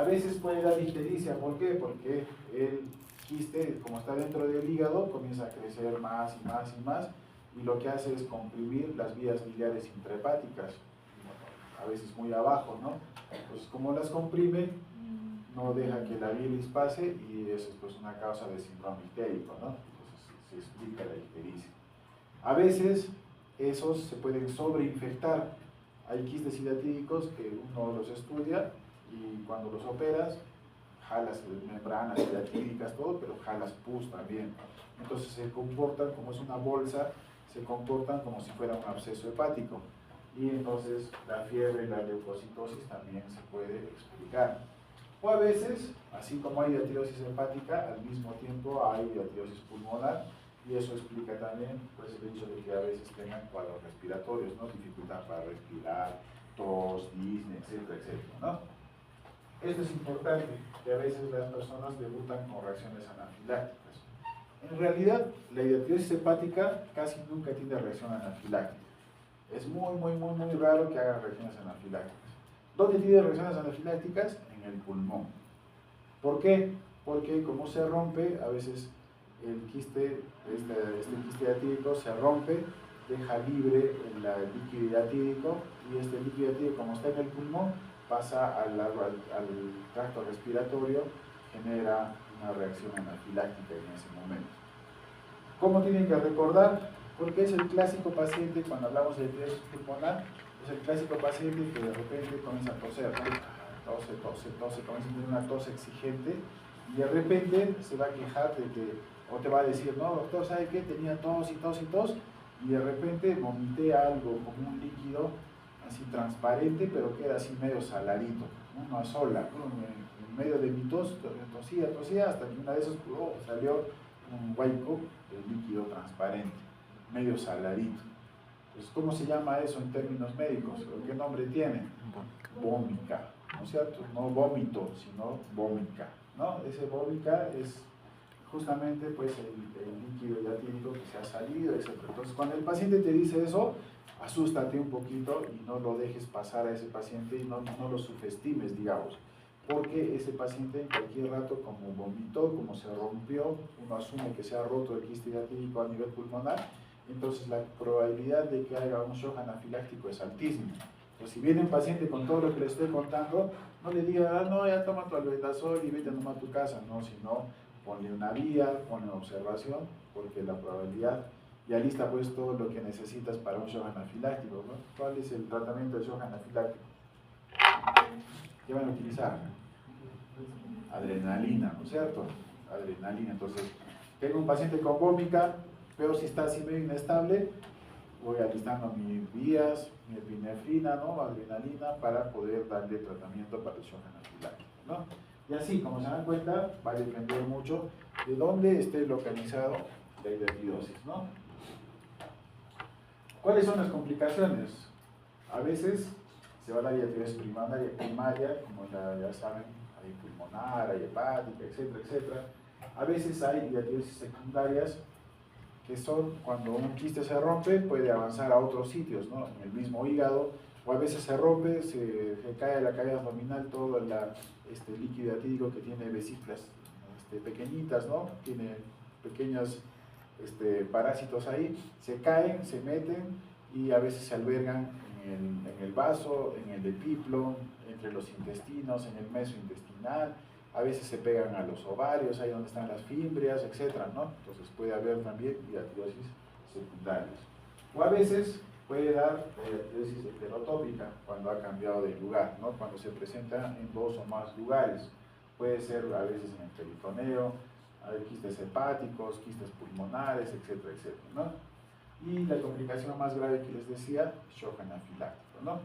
A veces puede dar ictericia, ¿por qué? Porque el quiste, como está dentro del hígado, comienza a crecer más y más y más, y lo que hace es comprimir las vías biliares intrahepáticas, a veces muy abajo, ¿no? Entonces, como las comprime, no deja que la bilis pase, y eso es pues una causa de síndrome ictérico, ¿no? Entonces, se explica la ictericia. A veces, esos se pueden sobreinfectar. Hay quistes hidratídicos que uno los estudia, y cuando los operas, jalas membranas hidratídicas, todo, pero jalas pus también. Entonces se comportan, como es una bolsa, se comportan como si fuera un absceso hepático. Y entonces la fiebre y la leucocitosis también se puede explicar. O a veces, así como hay diatirosis hepática, al mismo tiempo hay diatirosis pulmonar, y eso explica también pues, el hecho de que a veces tengan cuadros respiratorios, ¿no? Dificultad para respirar, tos, disnea, etcétera, etcétera, ¿no? Esto es importante, que a veces las personas debutan con reacciones anafilácticas. En realidad, la hidatirosis hepática casi nunca tiene reacción anafiláctica. Es muy raro que haga reacciones anafilácticas. ¿Dónde tiene reacciones anafilácticas? En el pulmón. ¿Por qué? Porque como se rompe, a veces el quiste, este quiste hidatídico se rompe, deja libre el líquido hidatídico, y este líquido hidatídico, como está en el pulmón, pasa al tracto respiratorio, genera una reacción anafiláctica en ese momento. ¿Cómo tienen que recordar? Porque es el clásico paciente, cuando hablamos de diatirosis pulmonar, es el clásico paciente que de repente comienza a toser, ¿no? Tose, comienza a tener una tos exigente, y de repente se va a quejar de que, o te va a decir, no, doctor, ¿sabe qué? Tenía tos y tos y tos, y de repente vomité algo como un líquido así transparente, pero queda así medio saladito, una sola, ¿no? En medio de mi tos, tosía, hasta que una de esas salió un huaico de líquido transparente, medio saladito. Entonces, ¿cómo se llama eso en términos médicos? ¿Qué nombre tiene? Vómica, ¿no es cierto? No vómito, sino vómica, ¿no? Ese vómica es justamente pues el líquido hidatídico que se ha salido, etc. Entonces, cuando el paciente te dice eso, asústate un poquito y no lo dejes pasar a ese paciente, y no lo subestimes, digamos, porque ese paciente en cualquier rato, como vomitó, como se rompió, uno asume que se ha roto el quiste hidatídico a nivel pulmonar, entonces la probabilidad de que haya un shock anafiláctico es altísima. Entonces, si viene un paciente con todo lo que le estoy contando, no le diga, no, ya toma tu albendazol y vete nomás a tu casa, no, sino ponle una vía, ponle observación, porque la probabilidad, ya lista pues todo lo que necesitas para un shock anafiláctico, ¿no? ¿Cuál es el tratamiento del shock anafiláctico? ¿Qué van a utilizar? Adrenalina, ¿no es cierto? Adrenalina. Entonces, tengo un paciente con vómica, pero si está así medio inestable, voy alistando mis vías, mi epinefrina, ¿no? Adrenalina, para poder darle tratamiento para el shock anafiláctico, ¿no? Y así, como se dan cuenta, va a depender mucho de dónde esté localizado la hidatidosis, ¿no? ¿Cuáles son las complicaciones? A veces se va a la hidatidosis primaria, como ya saben, hay pulmonar, hay hepática, etcétera, etcétera. A veces hay hidatidosis secundarias, que son cuando un quiste se rompe, puede avanzar a otros sitios, ¿no? En el mismo hígado, o a veces se rompe, se cae a la cavidad abdominal todo el líquido hidatídico, que tiene vesículas pequeñitas, ¿no? Tiene pequeños parásitos ahí, se caen, se meten, y a veces se albergan en el vaso, en el epiplo, entre los intestinos, en el meso intestinal. A veces se pegan a los ovarios, ahí donde están las fimbrias, etc., ¿no? Entonces puede haber también hidatidosis secundarias. O a veces puede dar hidatidosis heterotópica, cuando ha cambiado de lugar, ¿no? Cuando se presenta en dos o más lugares. Puede ser a veces en el peritoneo, hay quistes hepáticos, quistes pulmonares, etcétera, etcétera, ¿no? Y la complicación más grave que les decía, shock anafiláctico, ¿no?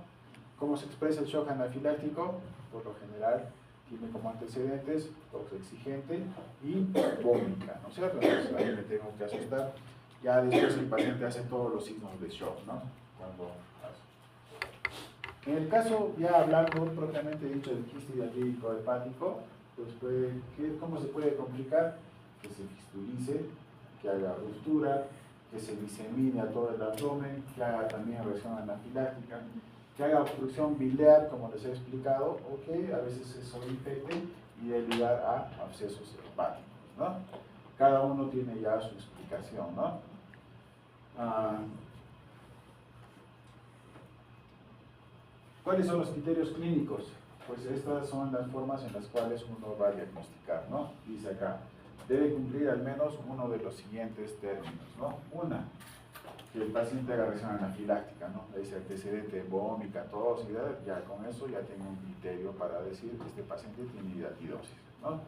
¿Cómo se expresa el shock anafiláctico? Por lo general tiene como antecedentes tos exigente y vómica, ¿no es cierto? Entonces ahí me tengo que asustar. Ya después el paciente hace todos los signos de shock, ¿no? Cuando hace. En el caso, ya hablando propiamente dicho del quiste hidatídico hepático, pues ¿cómo se puede complicar? Que se fistulice, que haga ruptura, que se disemine a todo el abdomen, que haga también reacción anafiláctica. que haga obstrucción biliar, como les he explicado, o que a veces eso infecte y dé lugar a abscesos hepáticos, ¿no? Cada uno tiene ya su explicación, ¿no? ¿Cuáles son los criterios clínicos? Pues estas son las formas en las cuales uno va a diagnosticar, ¿no? Dice acá, debe cumplir al menos uno de los siguientes términos, ¿no? Una, que el paciente haga reacción anafiláctica, ¿no? Dice antecedente, vómito, tos, ya con eso ya tengo un criterio para decir que este paciente tiene hidatidosis, ¿no?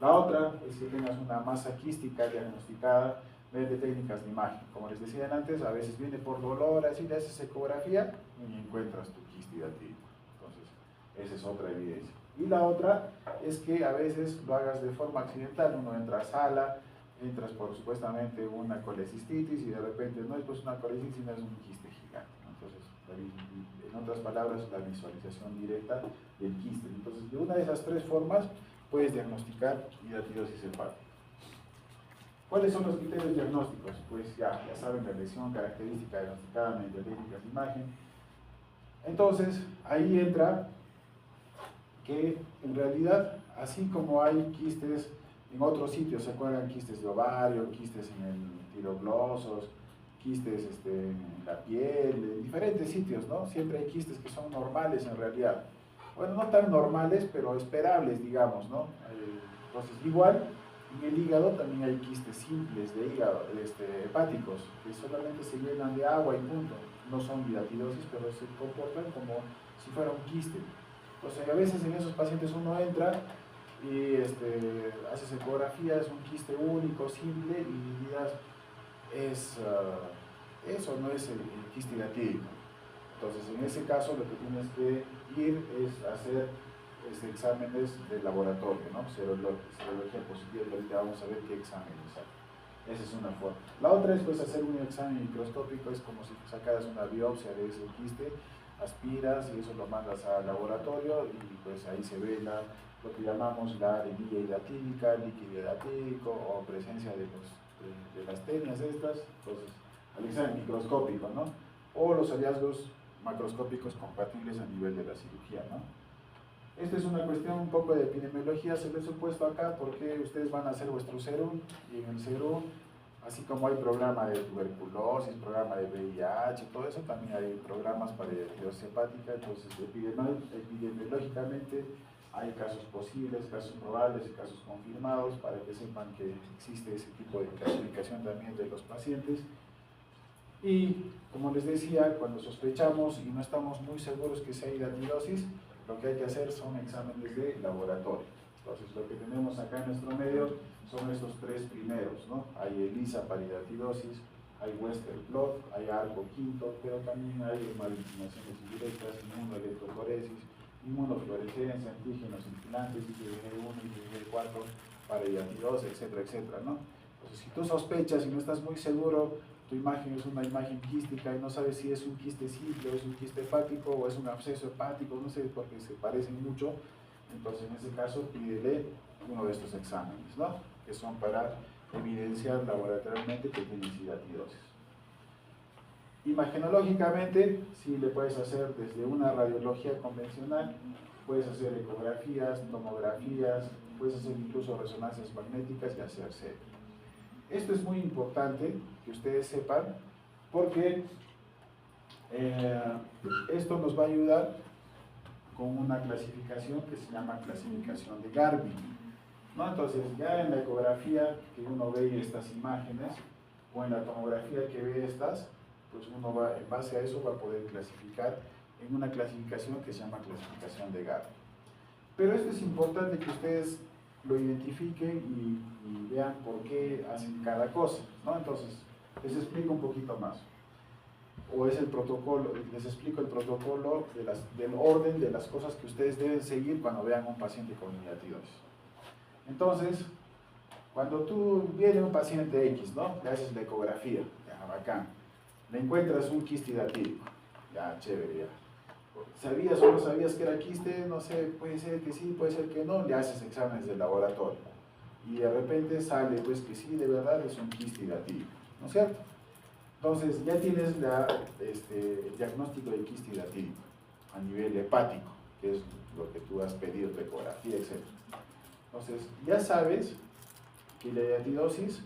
La otra es que tengas una masa quística diagnosticada mediante técnicas de imagen. Como les decía antes, a veces viene por dolor, así le haces ecografía y encuentras tu quiste hidatídico. Entonces, esa es otra evidencia. Y la otra es que a veces lo hagas de forma accidental. Uno entra a sala, entras por supuestamente una colecistitis y de repente no es pues una colecistitis, sino es un quiste gigante. Entonces, en otras palabras, la visualización directa del quiste. Entonces, de una de esas tres formas puedes diagnosticar hidatidosis hepática. ¿Cuáles son los criterios diagnósticos? Pues ya saben, la lesión característica diagnosticada mediante técnicas de imagen. Entonces, ahí entra que en realidad, así como hay quistes en otros sitios, ¿se acuerdan? Quistes de ovario, quistes en el tiroglosos, quistes en la piel, en diferentes sitios, ¿no? Siempre hay quistes que son normales en realidad. Bueno, no tan normales, pero esperables, digamos, ¿no? Entonces, igual, en el hígado también hay quistes simples de hígado, hepáticos, que solamente se llenan de agua y punto. No son hidatidosis, pero se comportan como si fuera un quiste. Entonces, a veces en esos pacientes uno entra y haces ecografía, es un quiste único, simple, y dirás, eso no es el quiste hidatídico. Entonces, en ese caso, lo que tienes que ir es hacer exámenes de laboratorio, ¿no? Serología positiva, y ahorita vamos a ver qué exámenes hay. Esa es una forma. La otra es pues hacer un examen microscópico, es como si sacaras una biopsia de ese quiste, aspiras y eso lo mandas al laboratorio y pues ahí se ve lo que llamamos la anemia hidatídica, líquido hidatídico o presencia de las tenias estas, entonces al examen microscópico, ¿no? O los hallazgos macroscópicos compatibles a nivel de la cirugía, ¿no? Esta es una cuestión un poco de epidemiología, se les he puesto acá porque ustedes van a hacer vuestro serum y en el serum, así como hay programa de tuberculosis, programa de VIH, todo eso, también hay programas para hidatidosis hepática. Entonces epidemiológicamente hay casos posibles, casos probables y casos confirmados para que sepan que existe ese tipo de clasificación también de los pacientes. Y como les decía, cuando sospechamos y no estamos muy seguros que sea hidatidosis, lo que hay que hacer son exámenes de laboratorio. Entonces, lo que tenemos acá en nuestro medio son estos tres primeros, ¿no? Hay ELISA para hidatidosis, hay Western blot, hay ARCO quinto, pero también hay hematinizaciones indirectas, inmunoelectroforesis, inmunofluorescencia, antígenos infilantes, IgG1, IgG4 para hidatidosis, etcétera, etcétera, ¿no? Entonces, si tú sospechas y no estás muy seguro, tu imagen es una imagen quística y no sabes si es un quiste simple o es un quiste hepático o es un absceso hepático, no sé, porque se parecen mucho, entonces en ese caso pídele uno de estos exámenes, ¿no? Que son para evidenciar laboratorialmente que tienes hidatidosis. Imagenológicamente, sí le puedes hacer desde una radiología convencional, puedes hacer ecografías, tomografías, puedes hacer incluso resonancias magnéticas y hacer CT. Esto es muy importante que ustedes sepan porque esto nos va a ayudar con una clasificación que se llama clasificación de Garvey, ¿no? Entonces ya en la ecografía que uno ve estas imágenes o en la tomografía que ve estas, pues uno va, en base a eso va a poder clasificar en una clasificación que se llama clasificación de Garvey. Pero esto es importante que ustedes lo identifiquen y vean por qué hacen cada cosa, ¿no? Entonces, les explico un poquito más. O es el protocolo, les explico el protocolo del orden de las cosas que ustedes deben seguir cuando vean a un paciente con hidatidosis. Entonces, cuando tú vienes un paciente X, ¿no? Le haces la ecografía, ya, bacán. Le encuentras un quiste hidatídico, ya, chévere, ya. ¿Sabías o no sabías que era quiste? No sé, puede ser que sí, puede ser que no, le haces exámenes de laboratorio. Y de repente sale pues que sí, de verdad es un quiste hidatídico, ¿no es cierto? Entonces ya tienes el diagnóstico de quiste hidatídico. a nivel hepático, que es lo que tú has pedido, tu ecografía, etc. Entonces, ya sabes que la hidratidosis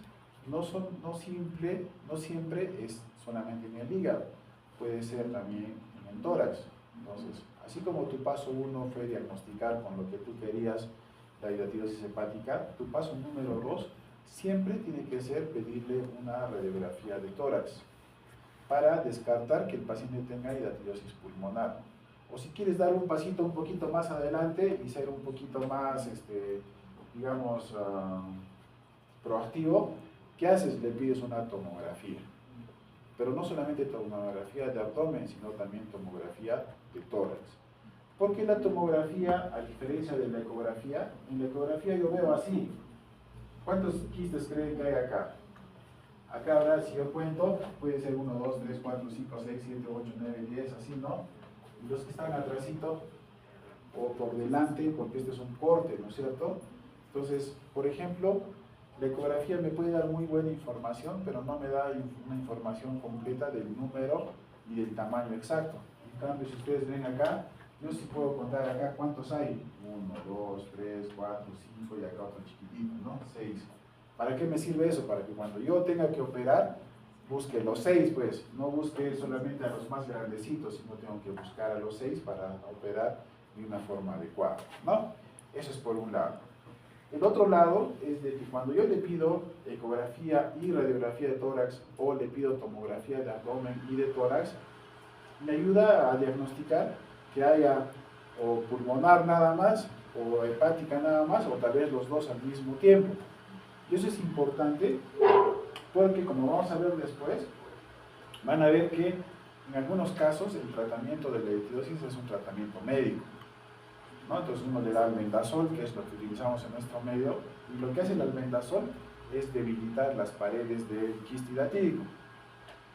no siempre es solamente en el hígado, puede ser también en el tórax. Entonces, así como tu paso 1 fue diagnosticar con lo que tú querías la hidratidosis hepática, tu paso número 2 siempre tiene que ser pedirle una radiografía de tórax para descartar que el paciente tenga hidratidosis pulmonar. O si quieres dar un pasito un poquito más adelante y ser un poquito más, digamos, proactivo, ¿qué haces? Le pides una tomografía. Pero no solamente tomografía de abdomen, sino también tomografía de tórax. Porque la tomografía, a diferencia de la ecografía, en la ecografía yo veo así. ¿Cuántos quistes creen que hay acá? Acá ahora, si yo cuento, puede ser 1, 2, 3, 4, 5, 6, 7, 8, 9, 10, así, ¿no? Y los que están atrásito o por delante, porque este es un corte, ¿no es cierto? Entonces, por ejemplo, la ecografía me puede dar muy buena información, pero no me da una información completa del número y del tamaño exacto. En cambio, si ustedes ven acá, yo sí puedo contar acá cuántos hay. 1, 2, 3, 4, 5 y acá otro chiquitito, ¿no? 6. ¿Para qué me sirve eso? Para que cuando yo tenga que operar, busque los 6, pues. No busque solamente a los más grandecitos, sino tengo que buscar a los 6 para operar de una forma adecuada, ¿no? Eso es por un lado. El otro lado es de que cuando yo le pido ecografía y radiografía de tórax o le pido tomografía de abdomen y de tórax, me ayuda a diagnosticar que haya o pulmonar nada más o hepática nada más o tal vez los dos al mismo tiempo. Y eso es importante porque, como vamos a ver después, van a ver que en algunos casos el tratamiento de la hidratidosis es un tratamiento médico, ¿no? Entonces uno le da albendazol, que es lo que utilizamos en nuestro medio, y lo que hace el albendazol es debilitar las paredes del quiste hidratídico.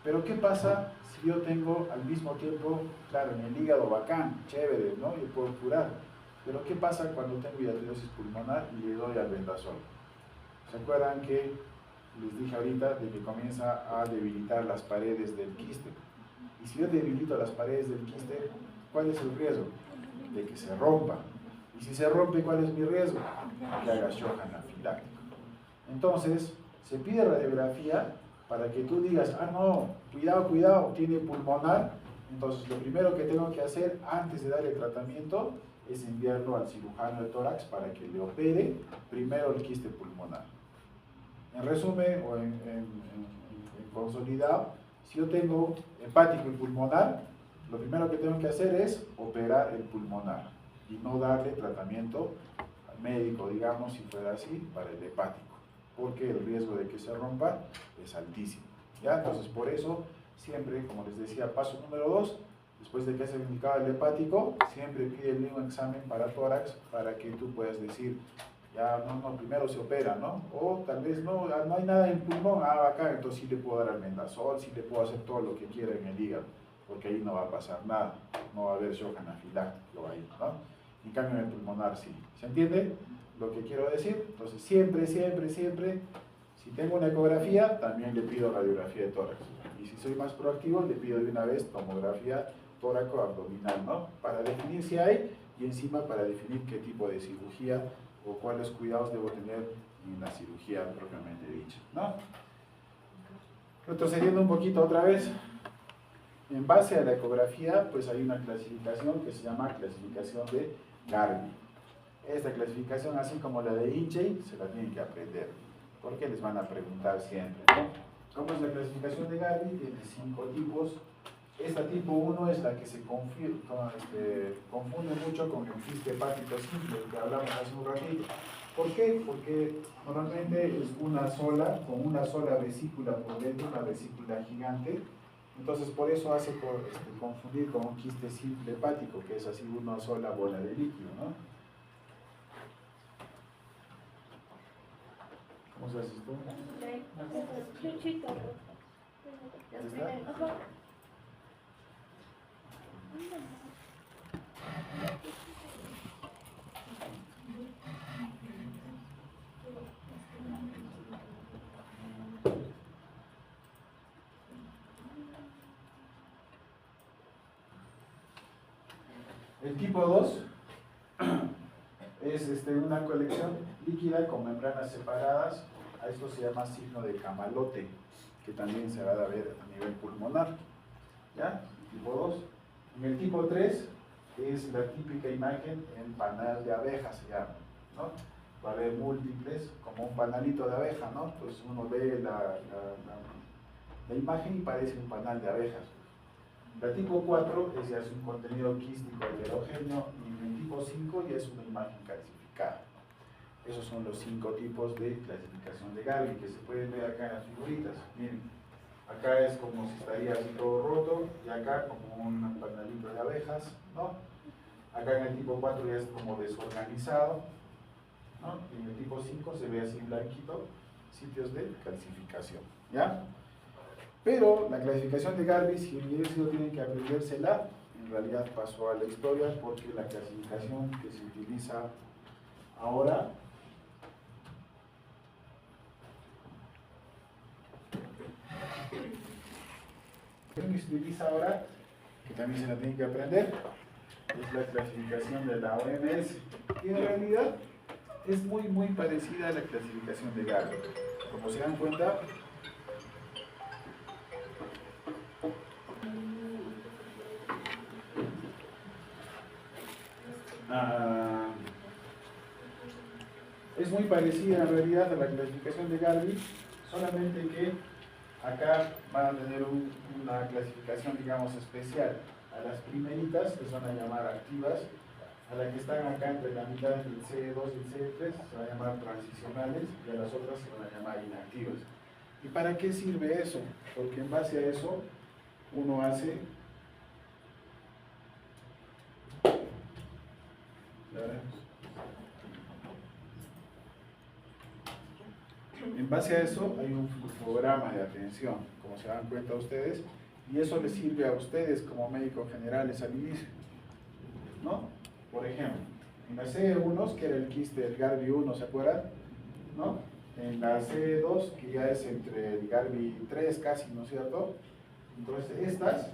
Pero ¿qué pasa si yo tengo al mismo tiempo, claro, en el hígado bacán, chévere, ¿no? Yo puedo curar. Pero ¿qué pasa cuando tengo hidratidosis pulmonar y le doy albendazol? ¿Se acuerdan que les dije ahorita de que comienza a debilitar las paredes del quiste? Y si yo debilito las paredes del quiste, ¿cuál es el riesgo? De que se rompa. Y si se rompe, ¿cuál es mi riesgo? Que haga shock anafiláctico. Entonces, se pide radiografía para que tú digas, ah no, cuidado, cuidado, tiene pulmonar. Entonces, lo primero que tengo que hacer antes de darle tratamiento es enviarlo al cirujano de tórax para que le opere primero el quiste pulmonar. En resumen, o en consolidado, si yo tengo hepático y pulmonar, lo primero que tengo que hacer es operar el pulmonar y no darle tratamiento médico, digamos, si fuera así, para el hepático, porque el riesgo de que se rompa es altísimo, ¿ya? Entonces, por eso, siempre, como les decía, paso número 2, después de que se indicado el hepático, siempre pide un examen para tórax para que tú puedas decir, ya no, primero se opera, ¿no? O tal vez no hay nada en pulmón, acá, entonces sí le puedo dar albendazol, sí le puedo hacer todo lo que quiera en el hígado, porque ahí no va a pasar nada, no va a haber shock anafiláctico ahí, ¿no? En cambio en el pulmonar sí. ¿Se entiende lo que quiero decir? Entonces siempre, si tengo una ecografía, también le pido radiografía de tórax. Y si soy más proactivo, le pido de una vez tomografía tóraco-abdominal, ¿no? Para definir si hay y encima para definir qué tipo de cirugía o cuáles cuidados debo tener en la cirugía propiamente dicha, ¿no? Retrocediendo un poquito otra vez, en base a la ecografía, pues hay una clasificación que se llama clasificación de Garvey. Esta clasificación, así como la de Inchey, se la tienen que aprender, porque les van a preguntar siempre, ¿no? ¿Cómo es la clasificación de Garvey? Tiene 5 tipos. Esta tipo 1 es la que se confunde mucho con el quiste hepático simple, del que hablamos hace un ratito. ¿Por qué? Porque normalmente es una sola, con una sola vesícula por dentro, una vesícula gigante. Entonces por eso hace confundir con un quiste simple hepático, que es así una sola bola de líquido, ¿no? ¿Cómo se hace esto? ¿Ya está? El tipo 2 es una colección líquida con membranas separadas. A esto se llama signo de camalote, que también se va a ver a nivel pulmonar. ¿Ya? Tipo 2. En el tipo 3 es la típica imagen en panal de abeja, se llama, ¿no? Va a haber múltiples, como un panalito de abeja, ¿no? Entonces uno ve la imagen y parece un panal de abejas. La tipo 4 ya es un contenido quístico heterogéneo y el tipo 5 ya es una imagen calcificada. Esos son los 5 tipos de clasificación de Garvey que se pueden ver acá en las figuritas. Miren, acá es como si estaría así todo roto y acá como un panalito de abejas, ¿no? Acá en el tipo 4 ya es como desorganizado, ¿no? Y en el tipo 5 se ve así blanquito, sitios de calcificación, ¿ya? Pero la clasificación de Garvey, si no tienen que aprendérsela, en realidad pasó a la historia porque la clasificación que se utiliza ahora que también se la tienen que aprender, es la clasificación de la OMS, y en realidad es muy parecida a la clasificación de Garvey. Como se dan cuenta, es muy parecida en realidad a la clasificación de Garvey, solamente que acá van a tener una clasificación, digamos, especial. A las primeritas, que se van a llamar activas, a las que están acá entre la mitad del C2 y el C3, se van a llamar transicionales, y a las otras se van a llamar inactivas. ¿Y para qué sirve eso? Porque en base a eso, uno hace... En base a eso hay un flujograma de atención, como se dan cuenta ustedes, y eso les sirve a ustedes como médicos generales al inicio, ¿no? Por ejemplo, en la C1, que era el quiste del Garvey 1, ¿se acuerdan? ¿No? En la C2, que ya es entre el Garvey 3 casi, ¿no es cierto? Entonces estas,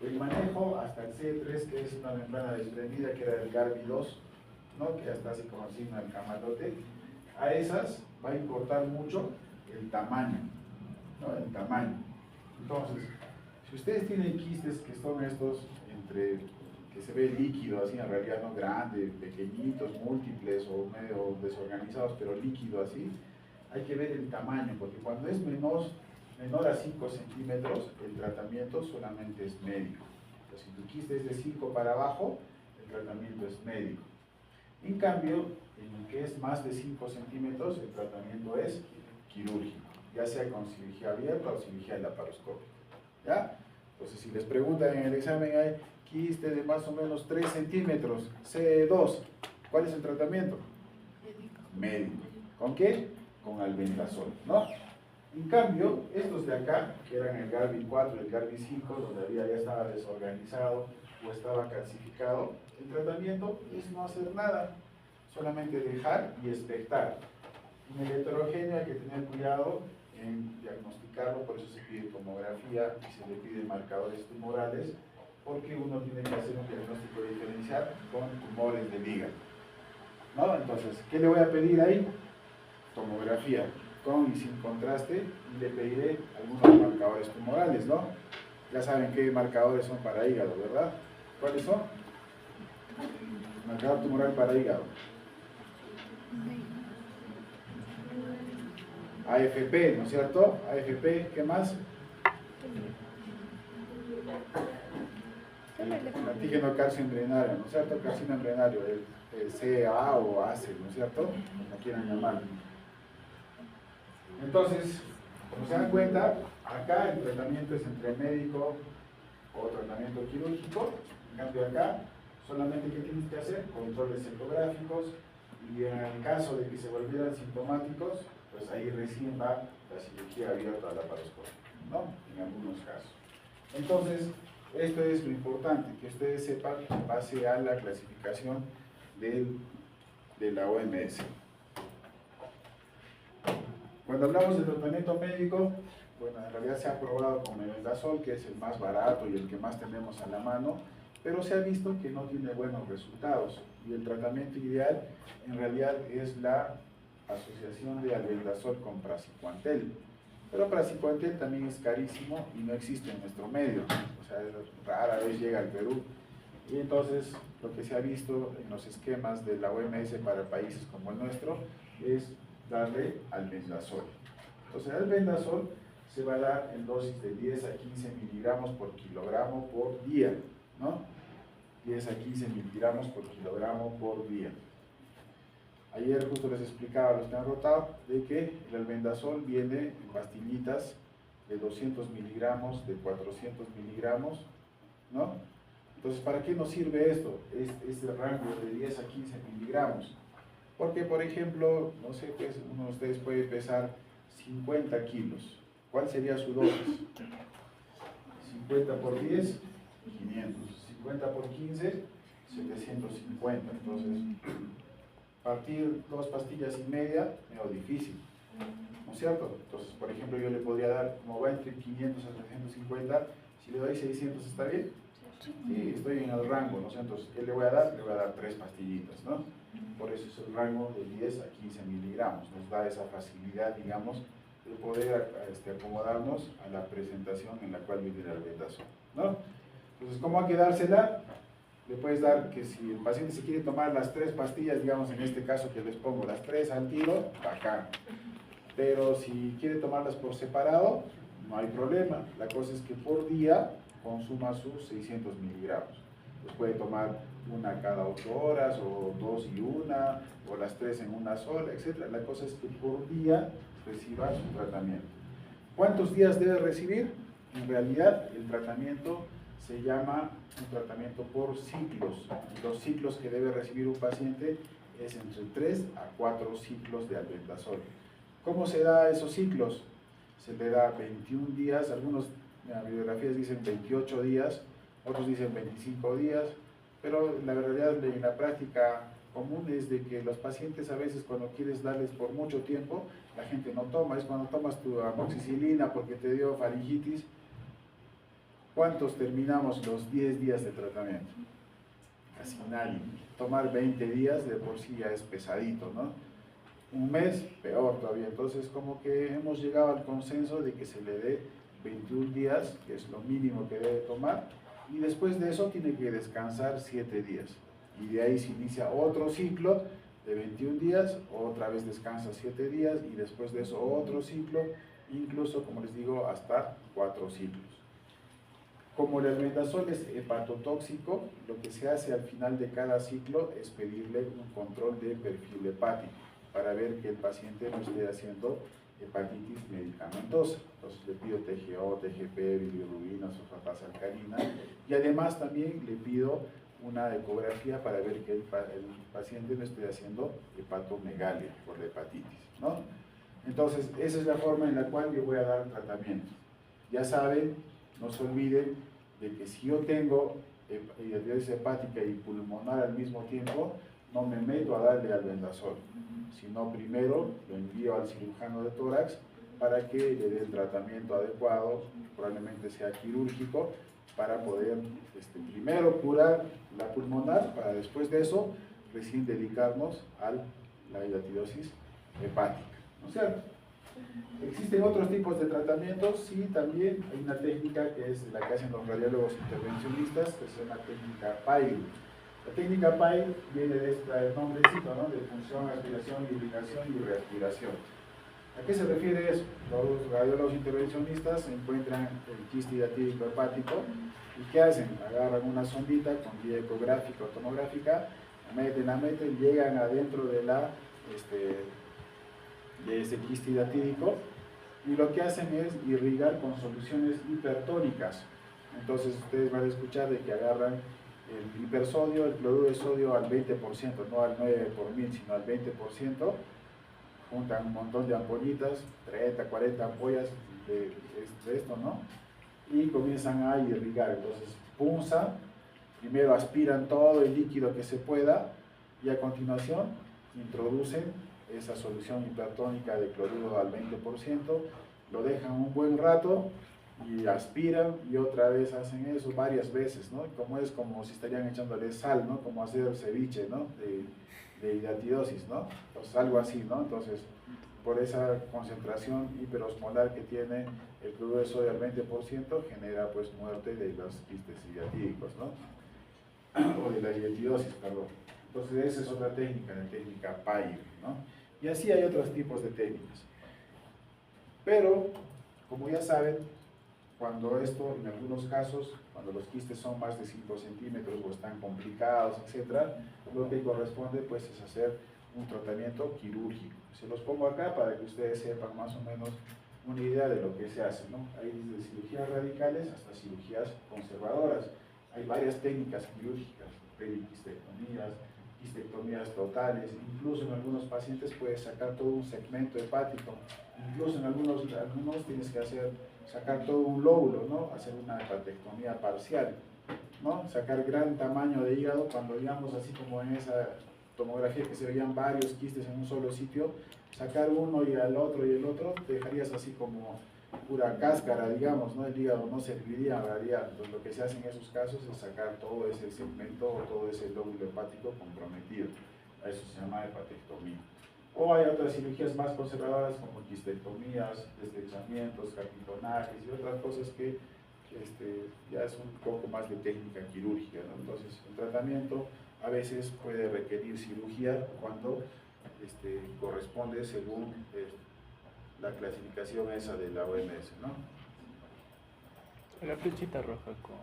el manejo hasta el C3, que es una membrana desprendida, que era del Garvey 2, ¿no? Que ya está así como el signo del camalote, a esas va a importar mucho el tamaño, ¿no? El tamaño. Entonces, si ustedes tienen quistes que son estos entre, que se ve líquido, así en realidad no grande, pequeñitos, múltiples o medio desorganizados, pero líquido así, hay que ver el tamaño, porque cuando es menor a 5 centímetros, el tratamiento solamente es médico. Entonces, si tu quiste es de 5 para abajo, el tratamiento es médico. En cambio, en el que es más de 5 centímetros, el tratamiento es quirúrgico, ya sea con cirugía abierta o cirugía laparoscópica. ¿Ya? Entonces, si les preguntan en el examen, hay quiste de más o menos 3 centímetros, C2, ¿cuál es el tratamiento? Médico. ¿Con qué? Con albendazol, ¿no? En cambio, estos de acá, que eran el Garvey 4 y el Garvey 5, donde ya estaba desorganizado o estaba calcificado, el tratamiento es no hacer nada, solamente dejar y expectar. En el heterogéneo hay que tener cuidado en diagnosticarlo, por eso se pide tomografía y se le pide marcadores tumorales, porque uno tiene que hacer un diagnóstico diferencial con tumores del hígado, ¿no? Entonces, ¿qué le voy a pedir ahí? Tomografía, con y sin contraste, y le pediré algunos marcadores tumorales, ¿no? Ya saben qué marcadores son para hígado, ¿verdad? ¿Cuáles son? Marcador tumoral para hígado. AFP, ¿no es cierto? AFP, ¿qué más? El antígeno calcio embrionario, ¿no es cierto? Carcino embrionario, el CA o ACE, ¿no es cierto? Como quieran llamarlo. Entonces, como se dan cuenta, acá el tratamiento es entre médico o tratamiento quirúrgico, en cambio acá, solamente ¿qué tienes que hacer? Controles ecográficos, y en el caso de que se volvieran sintomáticos, pues ahí recién va la cirugía abierta a la laparoscopia, ¿no? En algunos casos. Entonces, esto es lo importante, que ustedes sepan en base a la clasificación de la OMS. Cuando hablamos de tratamiento médico, bueno, en realidad se ha probado con el albendazol, que es el más barato y el que más tenemos a la mano, pero se ha visto que no tiene buenos resultados y el tratamiento ideal en realidad es la asociación de albendazol con praziquantel. Pero praziquantel también es carísimo y no existe en nuestro medio, o sea, rara vez llega al Perú. Y entonces lo que se ha visto en los esquemas de la OMS para países como el nuestro es darle albendazol. Entonces el albendazol se va a dar en dosis de 10 a 15 miligramos por kilogramo por día, ¿no? 10 a 15 miligramos por kilogramo por día. Ayer justo les explicaba a los que han rotado de que el albendazol viene en pastillitas de 200 miligramos, de 400 miligramos, ¿no? Entonces, ¿para qué nos sirve esto? Este rango de 10 a 15 miligramos. Porque, por ejemplo, no sé, pues uno de ustedes puede pesar 50 kilos. ¿Cuál sería su dosis? 50 por 10, 500. 50 por 15, 750. Entonces, partir 2 pastillas y media, medio difícil, ¿no es cierto? Entonces, por ejemplo, yo le podría dar, como va entre 500 a 350, si le doy 600, ¿está bien? Sí, estoy en el rango, ¿no? Entonces, ¿qué le voy a dar? Le voy a dar 3 pastillitas, ¿no? Por eso es el rango de 10 a 15 miligramos. Nos da esa facilidad, digamos, de poder acomodarnos a la presentación en la cual viene el albendazol, ¿no? Entonces, ¿cómo hay que dársela? Le puedes dar que si el paciente se quiere tomar las 3 pastillas, digamos en este caso que les pongo las 3 al tiro, bacán. Pero si quiere tomarlas por separado, no hay problema. La cosa es que por día consuma sus 600 miligramos. Pues puede tomar una cada 8 horas, o 2 y una, o las 3 en una sola, etc. La cosa es que por día reciba su tratamiento. ¿Cuántos días debe recibir? En realidad, el tratamiento se llama un tratamiento por ciclos. Los ciclos que debe recibir un paciente es entre 3 a 4 ciclos de albendazol. ¿Cómo se da esos ciclos? Se le da 21 días, algunas bibliografías dicen 28 días, otros dicen 25 días, pero la realidad en la práctica común es de que los pacientes a veces cuando quieres darles por mucho tiempo, la gente no toma. Es cuando tomas tu amoxicilina porque te dio faringitis. ¿Cuántos terminamos los 10 días de tratamiento? Casi nadie. Tomar 20 días de por sí ya es pesadito, ¿no? Un mes, peor todavía. Entonces, como que hemos llegado al consenso de que se le dé 21 días, que es lo mínimo que debe tomar, y después de eso tiene que descansar 7 días. Y de ahí se inicia otro ciclo de 21 días, otra vez descansa 7 días, y después de eso otro ciclo, incluso, como les digo, hasta 4 ciclos. Como el albendazol es hepatotóxico, lo que se hace al final de cada ciclo es pedirle un control de perfil hepático para ver que el paciente no esté haciendo hepatitis medicamentosa. Entonces le pido TGO, TGP, bilirrubina, sulfatasa alcalina, y además también le pido una ecografía para ver que el paciente no esté haciendo hepatomegalia por la hepatitis, ¿no? Entonces, esa es la forma en la cual yo voy a dar tratamiento. Ya saben, no se olviden de que si yo tengo hepatitis hepática y pulmonar al mismo tiempo, no me meto a darle albendazol, sino primero lo envío al cirujano de tórax para que le dé el tratamiento adecuado, probablemente sea quirúrgico, para poder primero curar la pulmonar, para después de eso recién dedicarnos a la hidatidosis hepática, ¿no es cierto? ¿Existen otros tipos de tratamientos? Sí, también hay una técnica que es la que hacen los radiólogos intervencionistas, que es una técnica PAIL. La técnica PAIL viene de este nombrecito, ¿no? De función, aspiración, irrigación y reaspiración. ¿A qué se refiere eso? Los radiólogos intervencionistas encuentran el quiste hidatídico hepático y ¿qué hacen? Agarran una sondita con guía ecográfica o tomográfica, la meten, llegan adentro de de ese quiste hidatídico y lo que hacen es irrigar con soluciones hipertónicas. Entonces ustedes van a escuchar de que agarran el hipersodio, el cloruro de sodio al 20%, no al 9 por 1000, sino al 20%, juntan un montón de ampollitas, 30, 40 ampollas de esto, ¿no? Y comienzan a irrigar. Entonces punzan, primero aspiran todo el líquido que se pueda y a continuación introducen esa solución hipertónica de cloruro al 20%, lo dejan un buen rato y aspiran y otra vez hacen eso varias veces, ¿no? Como es como si estarían echándole sal, ¿no? Como hacer ceviche, ¿no? De hidratidosis, ¿no? Entonces algo así, ¿no? Entonces, por esa concentración hiperosmolar que tiene el cloruro de sodio al 20%, genera pues muerte de los quistes hidratídicos, ¿no? O de la hidratidosis, perdón. Entonces esa es otra técnica, la técnica PAIR, ¿no? Y así hay otros tipos de técnicas. Pero, como ya saben, cuando esto, en algunos casos, cuando los quistes son más de 5 centímetros o están complicados, etc., lo que corresponde pues es hacer un tratamiento quirúrgico. Se los pongo acá para que ustedes sepan más o menos una idea de lo que se hace, ¿no? Hay desde cirugías radicales hasta cirugías conservadoras. Hay varias técnicas quirúrgicas, periquistectomías, quistectomías totales, incluso en algunos pacientes puedes sacar todo un segmento hepático, incluso en algunos tienes que sacar todo un lóbulo, ¿no? Hacer una hepatectomía parcial, ¿no? Sacar gran tamaño de hígado, cuando digamos así como en esa tomografía que se veían varios quistes en un solo sitio, sacar uno y el otro, te dejarías así como pura cáscara, digamos, ¿no? El hígado no serviría en realidad. Entonces lo que se hace en esos casos es sacar todo ese segmento o todo ese lóbulo hepático comprometido. A eso se llama hepatectomía. O hay otras cirugías más conservadoras como quistectomías, deslizamientos, carpintonajes y otras cosas que ya es un poco más de técnica quirúrgica, ¿no? Entonces el tratamiento a veces puede requerir cirugía cuando corresponde según la clasificación esa de la OMS, ¿no? La flechita roja con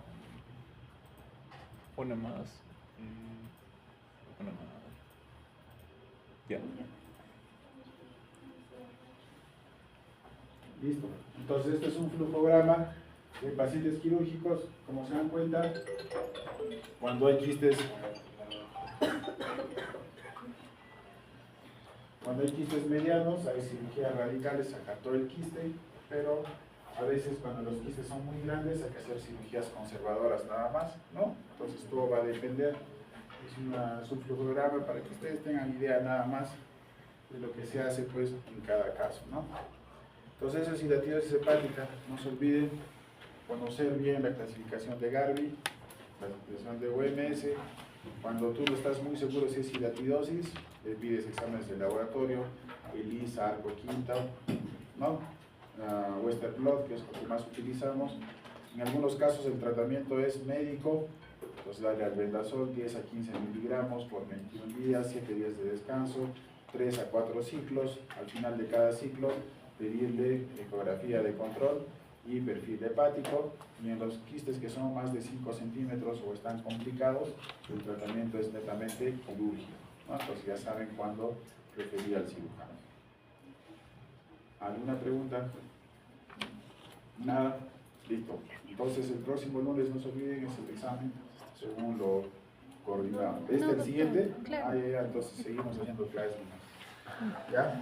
una más. Una más. Ya. Listo. Entonces este es un flujograma de pacientes quirúrgicos. Como se dan cuenta, cuando hay quistes medianos, hay cirugías radicales, sacar todo el quiste, pero a veces cuando los quistes son muy grandes hay que hacer cirugías conservadoras nada más, ¿no? Entonces todo va a depender. Es un flujograma para que ustedes tengan idea nada más de lo que se hace pues en cada caso, ¿no? Entonces esa es hidratidosis hepática. No se olviden conocer bien la clasificación de Garvey, la clasificación de OMS. Cuando tú no estás muy seguro si es hidratidosis, le pides exámenes de laboratorio, ELISA, ARCO quinta, ¿no? Western blot, que es lo que más utilizamos. En algunos casos el tratamiento es médico, entonces darle albendazol 10 a 15 miligramos por 21 días, 7 días de descanso, 3 a 4 ciclos. Al final de cada ciclo pedirle ecografía de control y perfil hepático, y en los quistes que son más de 5 centímetros o están complicados, el tratamiento es netamente quirúrgico, ¿no? Entonces ya saben cuándo referir al cirujano. ¿Alguna pregunta? Nada. Listo. Entonces el próximo lunes, no se olviden, es el examen según lo coordinado. ¿Este es el siguiente? Claro. Ya, entonces seguimos haciendo clases. ¿Ya?